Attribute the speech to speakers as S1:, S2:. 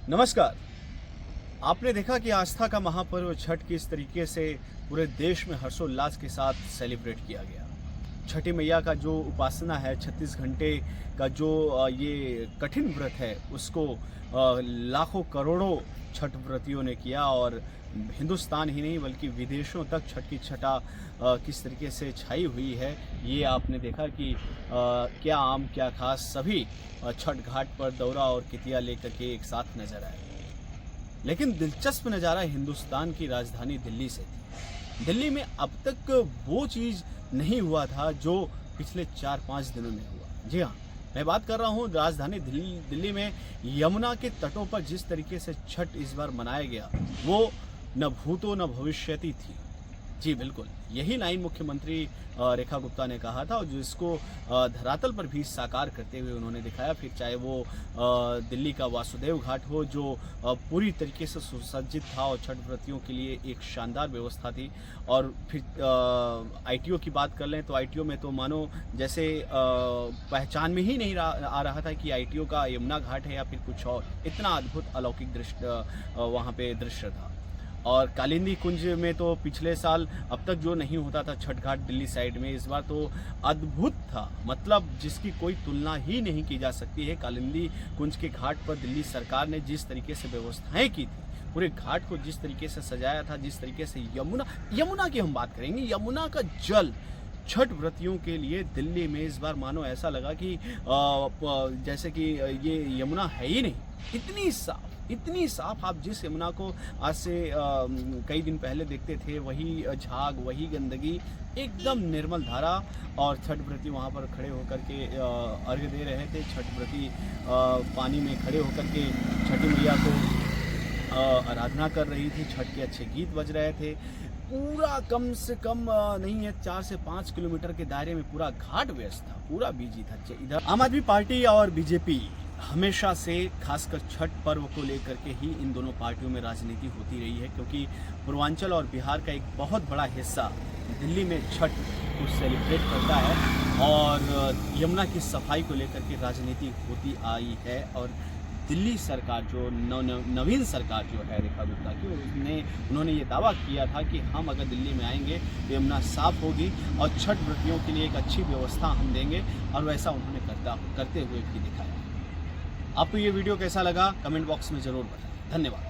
S1: नमस्कार। आपने देखा कि आस्था का महापर्व छठ किस तरीके से पूरे देश में हर्षोल्लास के साथ सेलिब्रेट किया गया। छठी मैया का जो उपासना है, 36 घंटे का जो ये कठिन व्रत है, उसको लाखों करोड़ों छठ व्रतियों ने किया और हिंदुस्तान ही नहीं बल्कि विदेशों तक छठ की छटा किस तरीके से छाई हुई है, ये आपने देखा कि क्या आम क्या खास सभी छठ घाट पर दौरा और कितिया लेकर के एक साथ नजर आए। लेकिन दिलचस्प नज़ारा हिंदुस्तान की राजधानी दिल्ली से थी। दिल्ली में अब तक वो चीज़ नहीं हुआ था जो पिछले 4-5 दिनों में हुआ। जी हाँ, मैं बात कर रहा हूँ राजधानी दिल्ली में यमुना के तटों पर जिस तरीके से छठ इस बार मनाया गया, वो न भूतो न भविष्यति थी। जी बिल्कुल, यही लाइन मुख्यमंत्री रेखा गुप्ता ने कहा था और जिसको धरातल पर भी साकार करते हुए उन्होंने दिखाया। फिर चाहे वो दिल्ली का वासुदेव घाट हो जो पूरी तरीके से सुसज्जित था और छठ व्रतियों के लिए एक शानदार व्यवस्था थी। और फिर आईटीओ की बात कर लें तो आईटीओ में तो मानो जैसे पहचान में ही नहीं आ रहा था कि आईटीओ का यमुना घाट है या फिर कुछ और। इतना अद्भुत अलौकिक दृश्य वहाँ पे दृश्य था। और कालिंदी कुंज में तो पिछले साल अब तक जो नहीं होता था छठ घाट दिल्ली साइड में, इस बार तो अद्भुत था, मतलब जिसकी कोई तुलना ही नहीं की जा सकती है। कालिंदी कुंज के घाट पर दिल्ली सरकार ने जिस तरीके से व्यवस्थाएं की थी, पूरे घाट को जिस तरीके से सजाया था, जिस तरीके से यमुना की हम बात करेंगे, यमुना का जल छठ व्रतियों के लिए दिल्ली में इस बार मानो ऐसा लगा कि जैसे कि ये यमुना है ही नहीं। इतनी साफ आप जिस यमुना को आज से कई दिन पहले देखते थे, वही झाग, वही गंदगी, एकदम निर्मल धारा। और छठ व्रती वहाँ पर खड़े होकर के अर्घ्य दे रहे थे। छठ व्रती पानी में खड़े होकर के छठी मैया को आराधना कर रही थी। छठ के अच्छे गीत बज रहे थे। पूरा कम से कम नहीं है 4 से 5 किलोमीटर के दायरे में पूरा घाट व्यस्त था, पूरा बिजी था। इधर आम आदमी पार्टी और बीजेपी हमेशा से खासकर छठ पर्व को लेकर के ही इन दोनों पार्टियों में राजनीति होती रही है, क्योंकि पूर्वांचल और बिहार का एक बहुत बड़ा हिस्सा दिल्ली में छठ को सेलिब्रेट करता है और यमुना की सफाई को लेकर के राजनीति होती आई है। और दिल्ली सरकार जो नवीन सरकार जो है रेखा गुप्ता की, उन्होंने ये दावा किया था कि हम अगर दिल्ली में आएंगे तो यमुना साफ होगी और छठ व्रतियों के लिए एक अच्छी व्यवस्था हम देंगे, और वैसा उन्होंने करते हुए भी दिखाया। आपको ये वीडियो कैसा लगा कमेंट बॉक्स में ज़रूर बताएं। धन्यवाद।